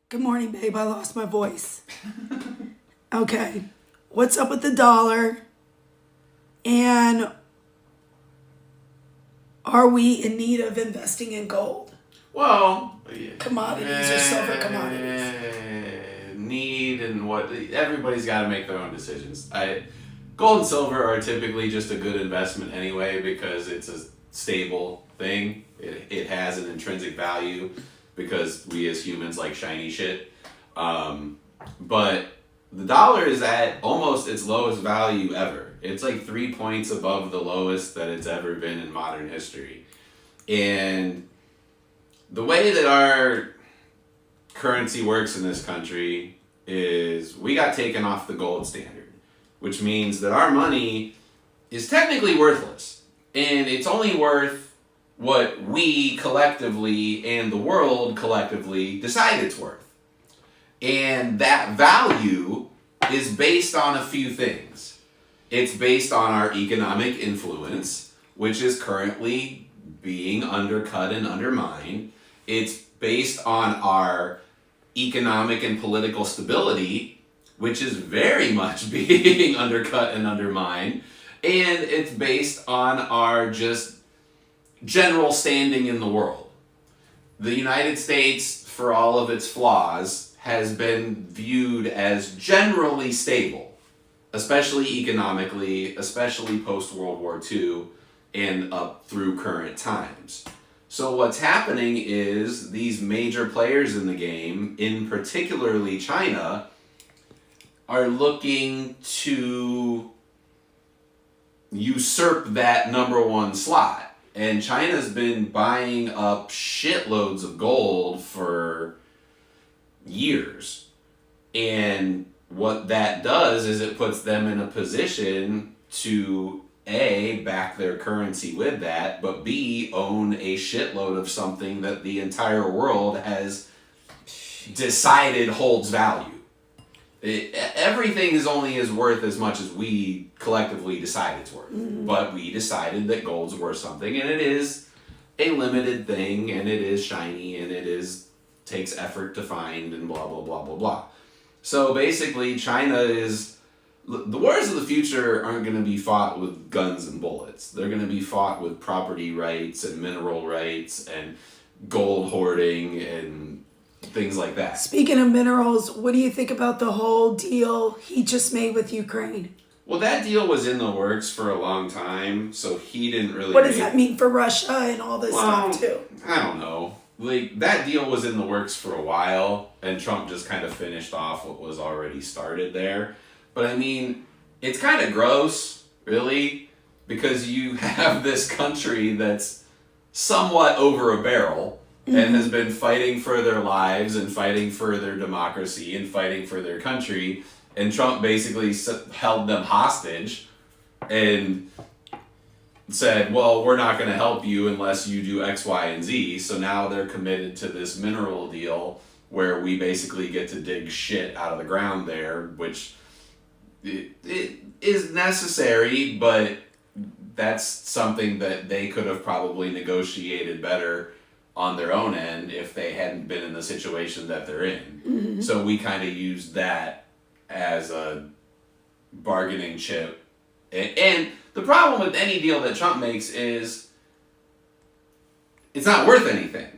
Good morning, babe. I lost my voice. Okay. What's up with the dollar? And are we in need of investing in gold? Well, Commodities or silver commodities? Need and what everybody's got to make their own decisions. Gold and silver are typically just a good investment anyway because it's a stable thing. It has an intrinsic value because we as humans like shiny shit. But the dollar is at almost its lowest value ever. It's like 3 points above the lowest that it's ever been in modern history. And the way that our currency works in this country is we got taken off the gold standard, which means that our money is technically worthless. And it's only worth what we collectively and the world collectively decide it's worth. And that value is based on a few things. It's based on our economic influence, which is currently being undercut and undermined. It's based on our economic and political stability, which is very much being undercut and undermined. And it's based on our just general standing in the world. The United States, for all of its flaws, has been viewed as generally stable, especially economically, especially post-World War II and up through current times. So what's happening is these major players in the game, in particularly China, are looking to usurp that number one slot. And China's been buying up shitloads of gold for years. And what that does is it puts them in a position to A, back their currency with that, but B, own a shitload of something that the entire world has decided holds value. Everything is only as worth as much as we collectively decide it's worth. Mm-hmm. But we decided that gold's worth something, and it is a limited thing, and it is shiny, and takes effort to find, and blah, blah, blah, blah, blah. So basically, China is... The wars of the future aren't going to be fought with guns and bullets. They're going to be fought with property rights and mineral rights and gold hoarding and things like that. Speaking of minerals, what do you think about the whole deal he just made with Ukraine? Well, that deal was in the works for a long time, so he didn't really... What does that mean for Russia and all this stuff, too? I don't know. Like, that deal was in the works for a while, and Trump just kind of finished off what was already started there. But I mean, it's kind of gross, really, because you have this country that's somewhat over a barrel and has been fighting for their lives and fighting for their democracy and fighting for their country. And Trump basically held them hostage and said, well, we're not going to help you unless you do X, Y, and Z. So now they're committed to this mineral deal where we basically get to dig shit out of the ground there, which... It is necessary, but that's something that they could have probably negotiated better on their own end if they hadn't been in the situation that they're in. Mm-hmm. So we kind of used that as a bargaining chip. And the problem with any deal that Trump makes is it's not worth anything.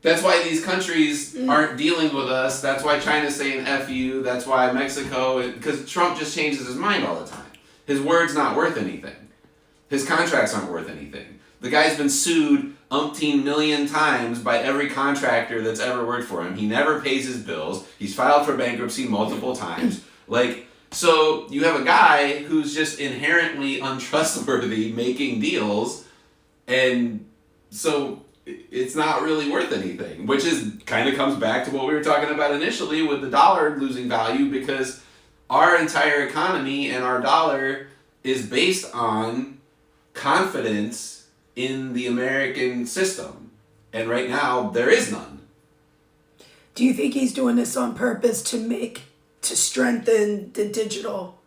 That's why these countries aren't dealing with us. That's why China's saying F you. That's why Mexico... Because Trump just changes his mind all the time. His word's not worth anything. His contracts aren't worth anything. The guy's been sued umpteen million times by every contractor that's ever worked for him. He never pays his bills. He's filed for bankruptcy multiple times. So you have a guy who's just inherently untrustworthy making deals, and so... it's not really worth anything, which is kind of comes back to what we were talking about initially with the dollar losing value, because our entire economy and our dollar is based on confidence in the American system. And right now, there is none. Do you think he's doing this on purpose to strengthen the digital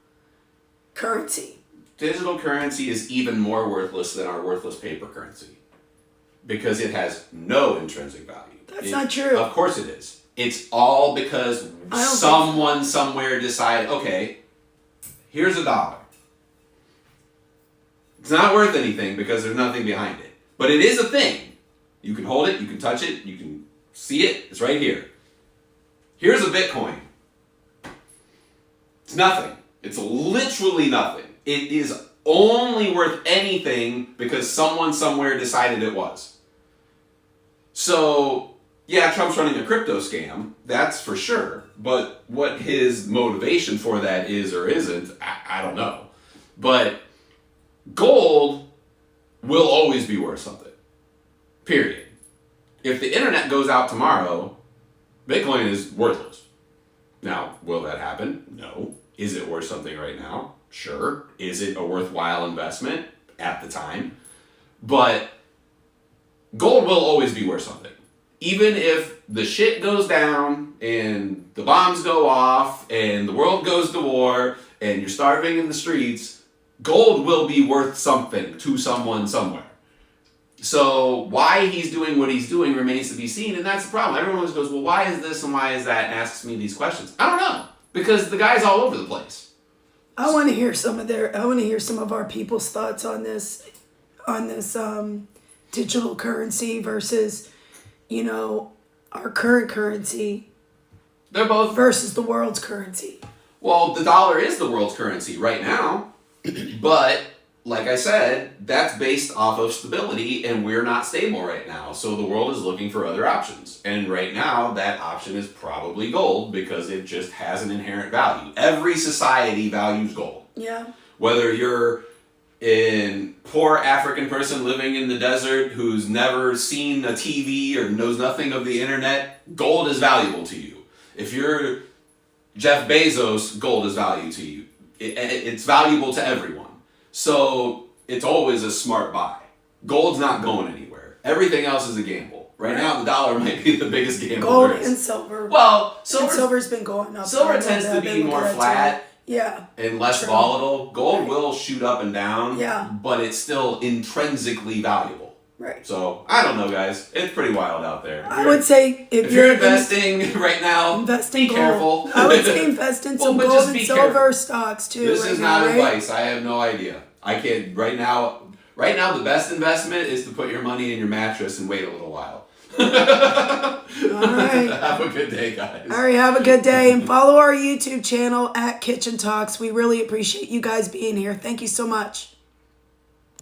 currency? Digital currency is even more worthless than our worthless paper currency. Because it has no intrinsic value. That's not true. Of course it is. It's all because I don't someone somewhere decided, okay, here's $1. It's not worth anything because there's nothing behind it. But it is a thing. You can hold it, you can touch it, you can see it. It's right here. Here's a Bitcoin. It's nothing. It's literally nothing. It is only worth anything because someone somewhere decided it was. So, yeah, Trump's running a crypto scam. That's for sure. But what his motivation for that is or isn't, I don't know. But gold will always be worth something. Period. If the internet goes out tomorrow, Bitcoin is worthless. Now, will that happen? No. Is it worth something right now? Sure. Is it a worthwhile investment at the time? But gold will always be worth something. Even if the shit goes down and the bombs go off and the world goes to war and you're starving in the streets, gold will be worth something to someone somewhere. So why he's doing what he's doing remains to be seen, and that's the problem. Everyone always goes, well, why is this and why is that, and asks me these questions. I don't know, because the guy's all over the place. I want to hear some of our people's thoughts on this digital currency versus, our current currency. They're both versus the world's currency. Well, the dollar is the world's currency right now, but like I said, that's based off of stability, and we're not stable right now. So the world is looking for other options. And right now, that option is probably gold because it just has an inherent value. Every society values gold. Yeah. Whether you're a poor African person living in the desert who's never seen a TV or knows nothing of the internet, gold is valuable to you. If you're Jeff Bezos, gold is valuable to you. It's valuable to everyone. So it's always a smart buy. Gold's not going anywhere. Everything else is a gamble. Right now, the dollar might be the biggest gamble Gold there is. and silver. Well, silver's been going up. Silver tends to be more flat. Yeah. And less volatile. Gold will shoot up and down. Yeah. But it's still intrinsically valuable. Right. So, I don't know, guys. It's pretty wild out there. I would say if you're investing right now, be gold. careful. I would say invest in some gold and silver stocks too. This is not advice. I have no idea. I can't right now. Right now, the best investment is to put your money in your mattress and wait a little while. All right. Have a good day, guys. All right, have a good day, and follow our YouTube channel at Kitchen Talks. We really appreciate you guys being here. Thank you so much.